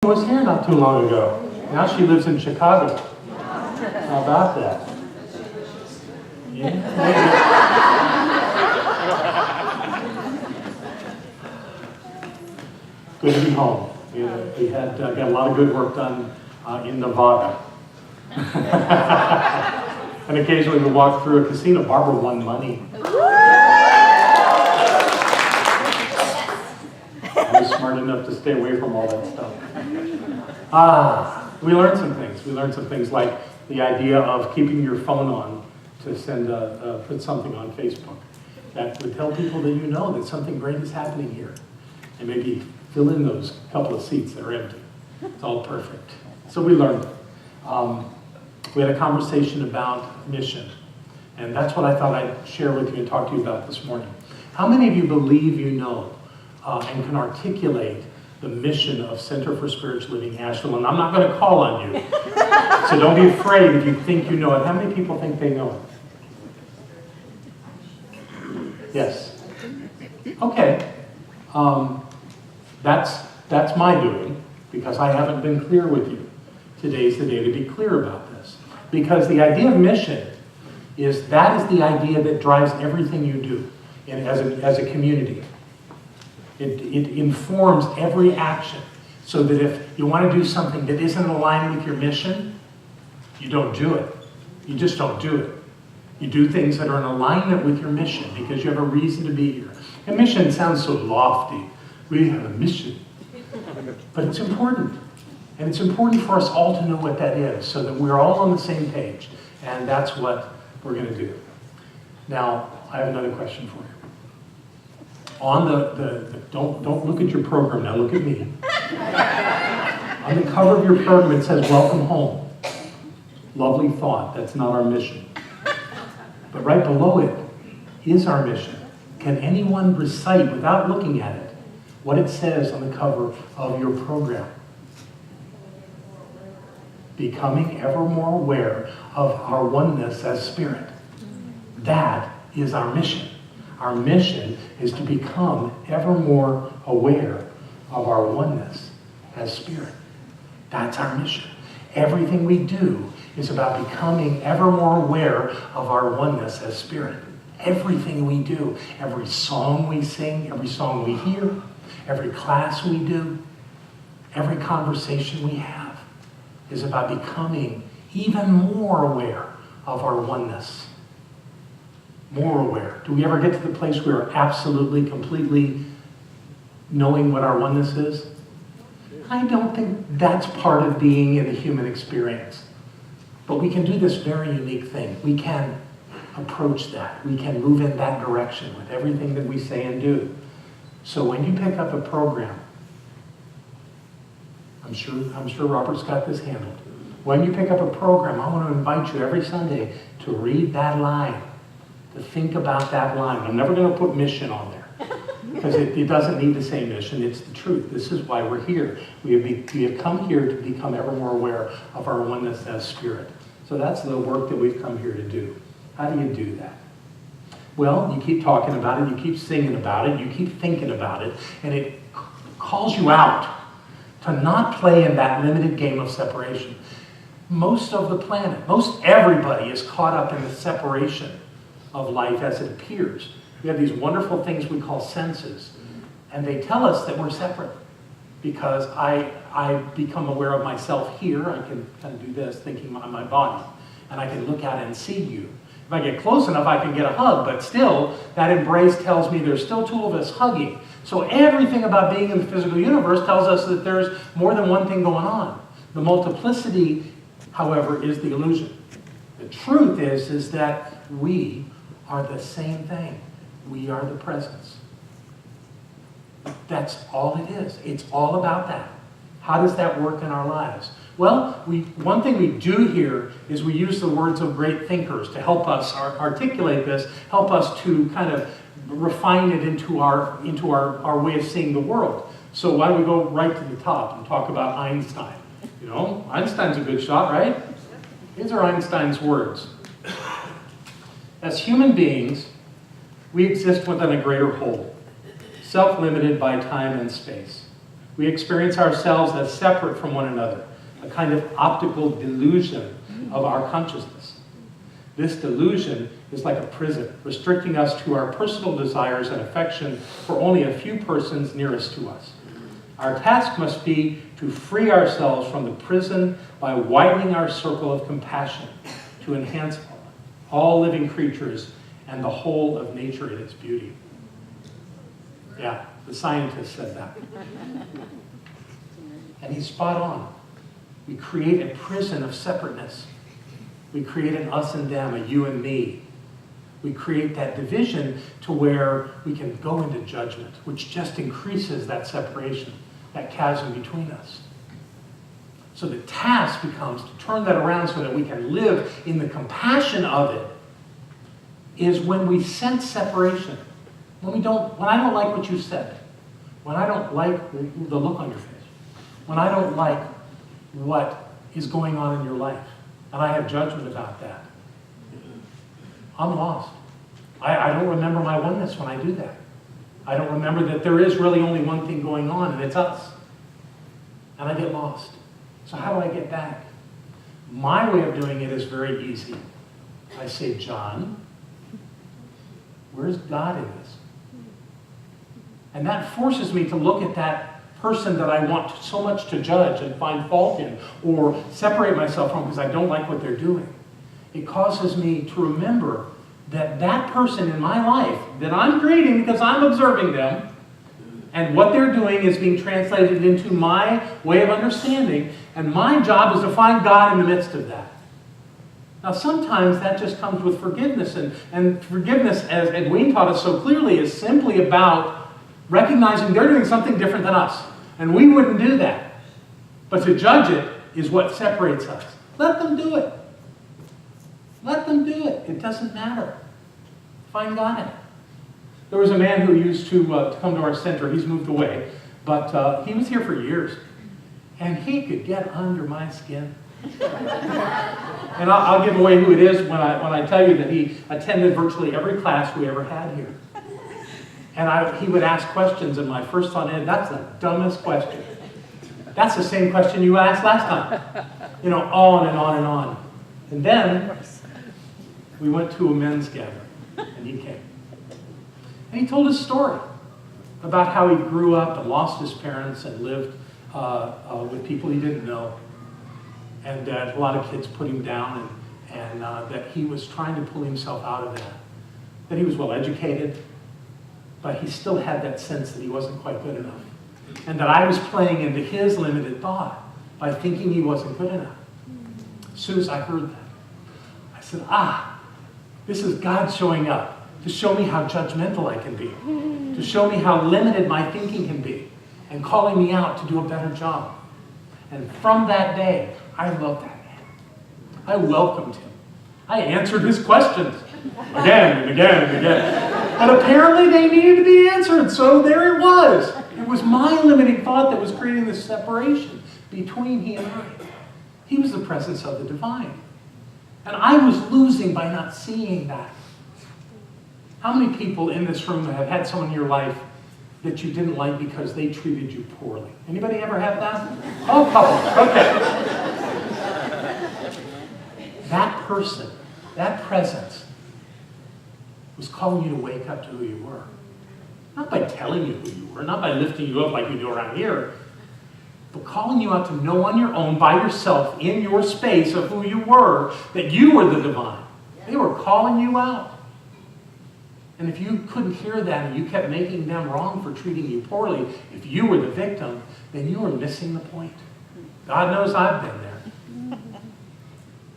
Was here not too long ago. Now she lives in Chicago. How about that? Yeah. Good to be home. We had got a lot of good work done in Nevada. And occasionally we walk through a casino. Barbara won money. I was smart enough to stay away from all that stuff. We learned some things. We learned some things like the idea of keeping your phone on to send put something on Facebook that would tell people that you know that something great is happening here, and maybe fill in those couple of seats that are empty. It's all perfect. So we learned. We had a conversation about mission, and that's what I thought I'd share with you and talk to you about this morning. How many of you believe you know and can articulate the mission of Center for Spiritual Living Asheville? And I'm not going to call on you, so don't be afraid if you think you know it. How many people think they know it? Yes. Okay. That's my doing, because I haven't been clear with you. Today's the day to be clear about this. Because the idea of mission is that is the idea that drives everything you do as a community. It informs every action, so that if you want to do something that isn't aligned with your mission, you don't do it. You just don't do it. You do things that are in alignment with your mission because you have a reason to be here. And mission sounds so lofty. We have a mission. But it's important. And it's important for us all to know what that is, so that we're all on the same page. And that's what we're going to do. Now, I have another question for you. On don't look at your program now, look at me. On the cover of your program it says, "Welcome home." Lovely thought, that's not our mission. But right below it is our mission. Can anyone recite, without looking at it, what it says on the cover of your program? Becoming ever more aware of our oneness as spirit. That is our mission. Our mission is to become ever more aware of our oneness as spirit. That's our mission. Everything we do is about becoming ever more aware of our oneness as spirit. Everything we do, every song we sing, every song we hear, every class we do, every conversation we have is about becoming even more aware of our oneness. More aware. Do we ever get to the place where we're absolutely, completely knowing what our oneness is? I don't think that's part of being in the human experience. But we can do this very unique thing. We can approach that. We can move in that direction with everything that we say and do. So when you pick up a program, I'm sure Robert's got this handled. When you pick up a program, I want to invite you every Sunday to read that line. To think about that line. I'm never going to put mission on there, because it doesn't need to say mission. It's the truth. This is why we're here. We have come here to become ever more aware of our oneness as spirit. So that's the work that we've come here to do. How do you do that? Well, you keep talking about it, you keep singing about it, you keep thinking about it, and it calls you out to not play in that limited game of separation. Most of the planet, most everybody is caught up in the separation of life as it appears. We have these wonderful things we call senses, and they tell us that we're separate, because I become aware of myself here. I can kind of do this, thinking on my body, and I can look out and see you. If I get close enough, I can get a hug, but still, that embrace tells me there's still two of us hugging. So everything about being in the physical universe tells us that there's more than one thing going on. The multiplicity, however, is the illusion. The truth is that we are the same thing. We are the presence. That's all it is. It's all about that. How does that work in our lives? Well, one thing we do here is we use the words of great thinkers to help us articulate this, help us to kind of refine it into our way of seeing the world. So why don't we go right to the top and talk about Einstein? You know, Einstein's a good shot, right? These are Einstein's words. As human beings, we exist within a greater whole, self-limited by time and space. We experience ourselves as separate from one another, a kind of optical delusion of our consciousness. This delusion is like a prison, restricting us to our personal desires and affection for only a few persons nearest to us. Our task must be to free ourselves from the prison by widening our circle of compassion to enhance all living creatures and the whole of nature in its beauty. Yeah, the scientist said that. And he's spot on. We create a prison of separateness. We create an us and them, a you and me. We create that division to where we can go into judgment, which just increases that separation, that chasm between us. So the task becomes to turn that around so that we can live in the compassion of it, is when we sense separation. When I don't like what you said, when I don't like the look on your face, when I don't like what is going on in your life, and I have judgment about that, I'm lost. I don't remember my oneness when I do that. I don't remember that there is really only one thing going on, and it's us. And I get lost. So how do I get back? My way of doing it is very easy. I say, John, where's God in this? And that forces me to look at that person that I want so much to judge and find fault in or separate myself from because I don't like what they're doing. It causes me to remember that that person in my life that I'm creating because I'm observing them and what they're doing is being translated into my way of understanding, and my job is to find God in the midst of that. Now sometimes that just comes with forgiveness, and forgiveness, as Edwin taught us so clearly, is simply about recognizing they're doing something different than us. And we wouldn't do that. But to judge it is what separates us. Let them do it. Let them do it. It doesn't matter. Find God in it. There was a man who used to come to our center. He's moved away. But he was here for years. And he could get under my skin. And I'll give away who it is when I tell you that he attended virtually every class we ever had here. And he would ask questions, and my first thought is, that's the dumbest question. That's the same question you asked last time. You know, on and on and on. And then we went to a men's gathering, and he came. And he told his story about how he grew up and lost his parents and lived with people he didn't know. And that a lot of kids put him down, and that he was trying to pull himself out of that. That he was well educated, but he still had that sense that he wasn't quite good enough. And that I was playing into his limited thought by thinking he wasn't good enough. As soon as I heard that, I said, this is God showing up to show me how judgmental I can be, to show me how limited my thinking can be, and calling me out to do a better job. And from that day, I loved that man. I welcomed him. I answered his questions again and again and again. But apparently they needed to be answered, so there it was. It was my limiting thought that was creating this separation between he and I. He was the presence of the divine. And I was losing by not seeing that. How many people in this room have had someone in your life that you didn't like because they treated you poorly? Anybody ever have that? Oh, couple. Okay. That person, that presence, was calling you to wake up to who you were. Not by telling you who you were, not by lifting you up like we do around here, but calling you out to know on your own, by yourself, in your space of who you were, that you were the divine. They were calling you out. And if you couldn't hear that and you kept making them wrong for treating you poorly, if you were the victim, then you were missing the point. God knows I've been there.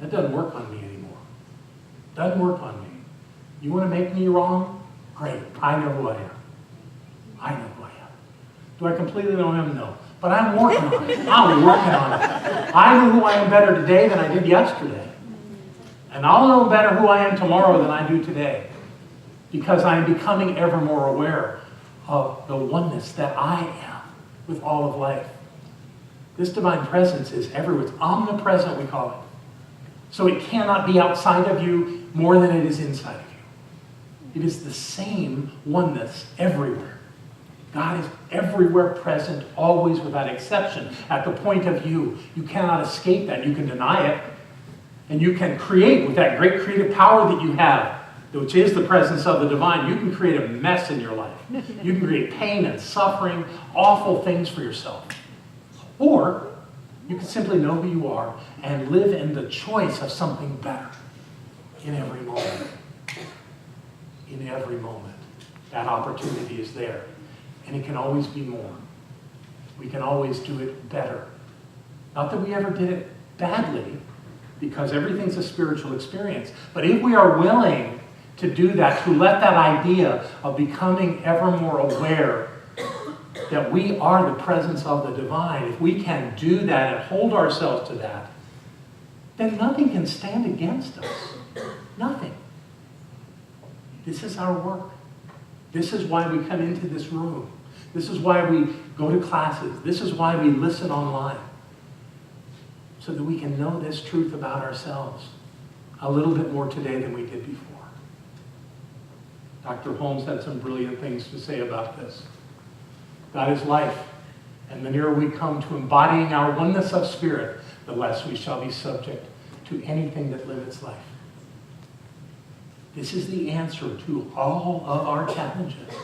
That doesn't work on me anymore. Doesn't work on me. You want to make me wrong? Great. I know who I am. I know who I am. Do I completely know him? No. But I'm working on it. I'm working on it. I know who I am better today than I did yesterday. And I'll know better who I am tomorrow than I do today. Because I am becoming ever more aware of the oneness that I am with all of life. This divine presence is everywhere. It's omnipresent, we call it. So it cannot be outside of you more than it is inside of you. It is the same oneness everywhere. God is everywhere present, always without exception, at the point of view. You cannot escape that. You can deny it. And you can create with that great creative power that you have, which is the presence of the divine. You can create a mess in your life. You can create pain and suffering, awful things for yourself. Or you can simply know who you are and live in the choice of something better in every moment. In every moment. That opportunity is there. And it can always be more. We can always do it better. Not that we ever did it badly, because everything's a spiritual experience. But if we are willing to do that, to let that idea of becoming ever more aware that we are the presence of the divine, if we can do that and hold ourselves to that, then nothing can stand against us. Nothing. This is our work. This is why we come into this room. This is why we go to classes. This is why we listen online. So that we can know this truth about ourselves a little bit more today than we did before. Dr. Holmes had some brilliant things to say about this. God is life, and the nearer we come to embodying our oneness of spirit, the less we shall be subject to anything that limits life. This is the answer to all of our challenges.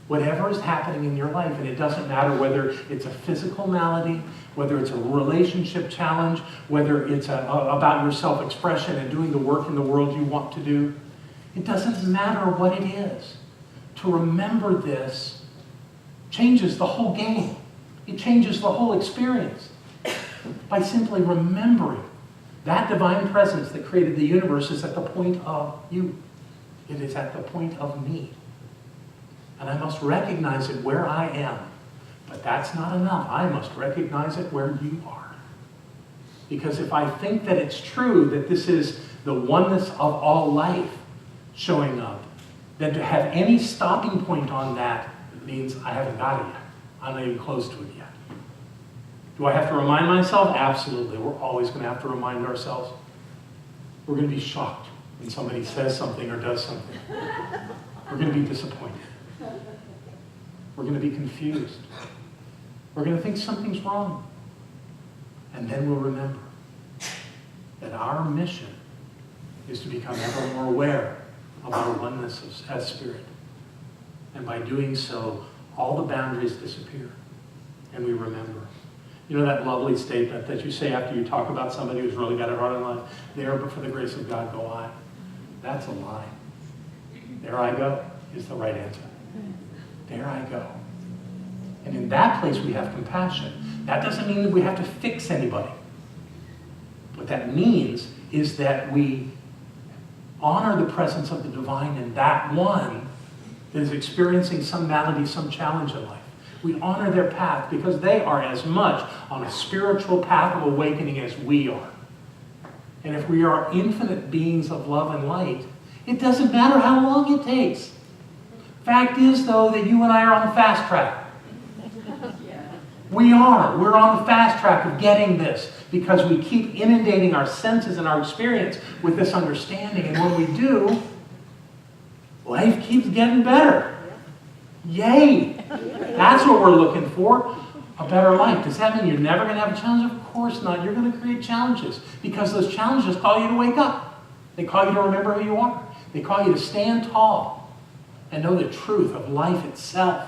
Whatever is happening in your life, and it doesn't matter whether it's a physical malady, whether it's a relationship challenge, whether it's about your self-expression and doing the work in the world you want to do, it doesn't matter what it is. To remember this changes the whole game. It changes the whole experience. By simply remembering that divine presence that created the universe is at the point of you. It is at the point of me. And I must recognize it where I am. But that's not enough. I must recognize it where you are. Because if I think that it's true that this is the oneness of all life showing up, then to have any stopping point on that means I haven't got it yet. I'm not even close to it yet. Do I have to remind myself? Absolutely. We're always going to have to remind ourselves. We're going to be shocked when somebody says something or does something. We're going to be disappointed. We're going to be confused. We're going to think something's wrong. And then we'll remember that our mission is to become ever more aware of our oneness as spirit. And by doing so, all the boundaries disappear. And we remember. You know that lovely statement that you say after you talk about somebody who's really got it hard in life? There, but for the grace of God, go I. That's a lie. There I go is the right answer. There I go. And in that place we have compassion. That doesn't mean that we have to fix anybody. What that means is that we honor the presence of the divine in that one that is experiencing some malady, some challenge in life. We honor their path because they are as much on a spiritual path of awakening as we are. And if we are infinite beings of love and light, it doesn't matter how long it takes. Fact is, though, that you and I are on the fast track. We are. We're on the fast track of getting this because we keep inundating our senses and our experience with this understanding. And when we do, life keeps getting better. Yay! That's what we're looking for. A better life. Does that mean you're never going to have a challenge? Of course not. You're going to create challenges because those challenges call you to wake up. They call you to remember who you are. They call you to stand tall and know the truth of life itself.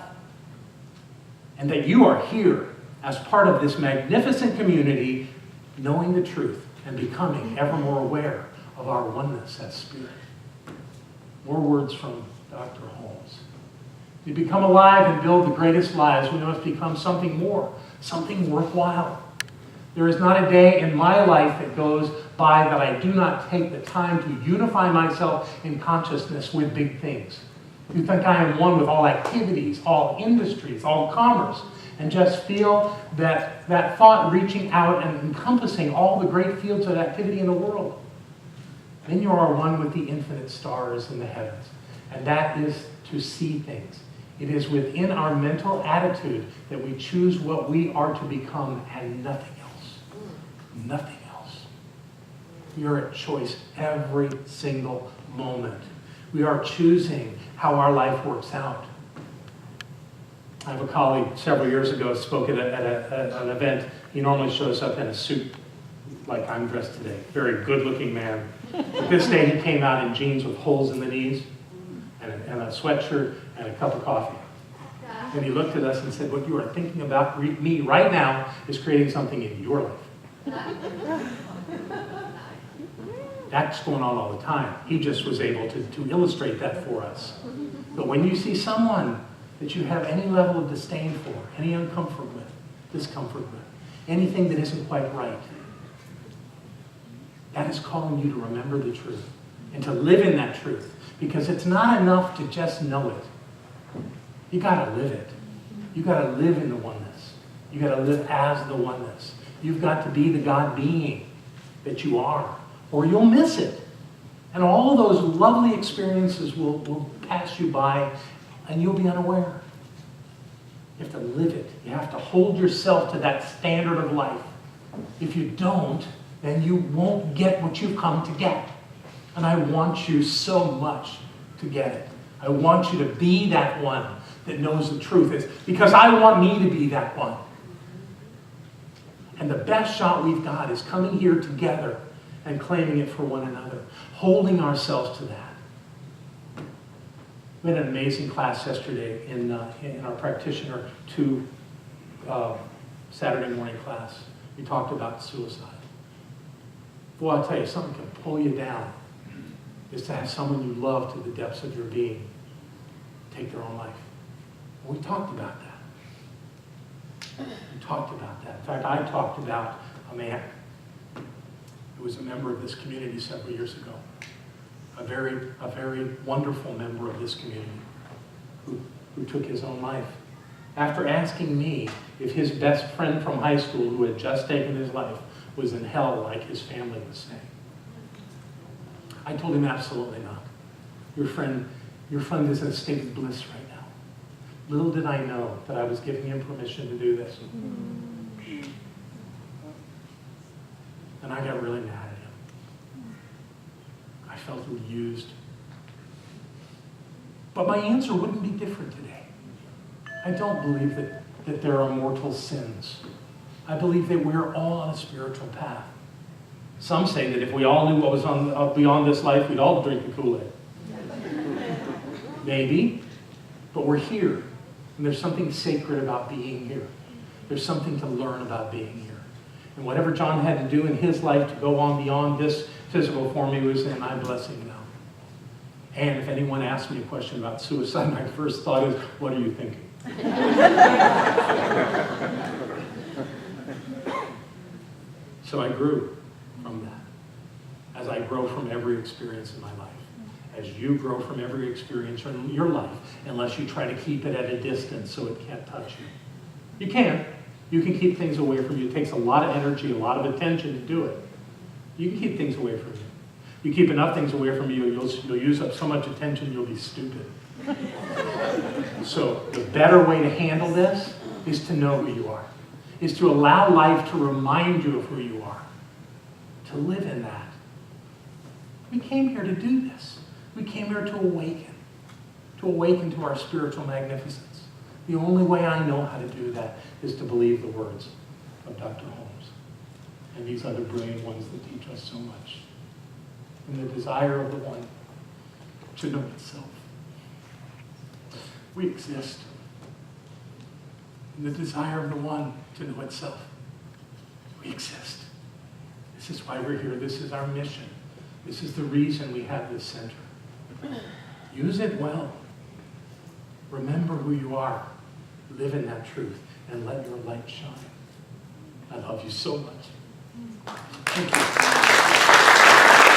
And that you are here as part of this magnificent community, knowing the truth and becoming ever more aware of our oneness as spirit. More words from Dr. Holmes. To become alive and build the greatest lives, we must become something more, something worthwhile. There is not a day in my life that goes by that I do not take the time to unify myself in consciousness with big things. You think I am one with all activities, all industries, all commerce, and just feel that thought reaching out and encompassing all the great fields of activity in the world. Then you are one with the infinite stars in the heavens. And that is to see things. It is within our mental attitude that we choose what we are to become and nothing else. Nothing else. We are at choice every single moment. We are choosing how our life works out. I have a colleague several years ago spoke at an event. He normally shows up in a suit like I'm dressed today. Very good-looking man. But this day he came out in jeans with holes in the knees and a sweatshirt and a cup of coffee. And he looked at us and said, what you are thinking about me right now is creating something in your life. That's going on all the time. He just was able to illustrate that for us. But when you see someone that you have any level of disdain for, any discomfort with, anything that isn't quite right, that is calling you to remember the truth and to live in that truth. Because it's not enough to just know it. You got to live it. You got to live in the oneness. You got to live as the oneness. You've got to be the God being that you are, or you'll miss it. And all those lovely experiences will pass you by, and you'll be unaware. You have to live it. You have to hold yourself to that standard of life. If you don't, then you won't get what you've come to get. And I want you so much to get it. I want you to be that one that knows the truth is, because I want me to be that one. And the best shot we've got is coming here together and claiming it for one another, holding ourselves to that. We had an amazing class yesterday in our practitioner 2 Saturday morning class. We talked about suicide. Well, I'll tell you, something can pull you down is to have someone you love to the depths of your being take their own life. We talked about that. We talked about that. In fact, I talked about a man who was a member of this community several years ago. A very wonderful member of this community who took his own life. After asking me if his best friend from high school who had just taken his life was in hell like his family was saying. I told him absolutely not. Your friend is in a state of bliss right now. Little did I know that I was giving him permission to do this. And I got really mad at him. I felt used. But my answer wouldn't be different today. I don't believe that there are mortal sins. I believe that we're all on a spiritual path. Some say that if we all knew what was beyond this life, we'd all drink the Kool-Aid. Maybe, but we're here. And there's something sacred about being here. There's something to learn about being here. And whatever John had to do in his life to go on beyond this physical form he was in, I bless him now. And if anyone asks me a question about suicide, my first thought is, what are you thinking? So I grew from that, as I grow from every experience in my life. As you grow from every experience in your life, unless you try to keep it at a distance so it can't touch you. You can. You can keep things away from you. It takes a lot of energy, a lot of attention to do it. You can keep things away from you. You keep enough things away from you, you'll use up so much attention, you'll be stupid. So the better way to handle this is to know who you are, is to allow life to remind you of who you are, to live in that. We came here to do this. We came here to awaken to our spiritual magnificence. The only way I know how to do that is to believe the words of Dr. Holmes and these other brilliant ones that teach us so much. And the desire of the one to know itself. We exist. And the desire of the one to know itself. We exist. This is why we're here. This is our mission. This is the reason we have this center. Use it well. Remember who you are. Live in that truth and let your light shine. I love you so much. Thank you.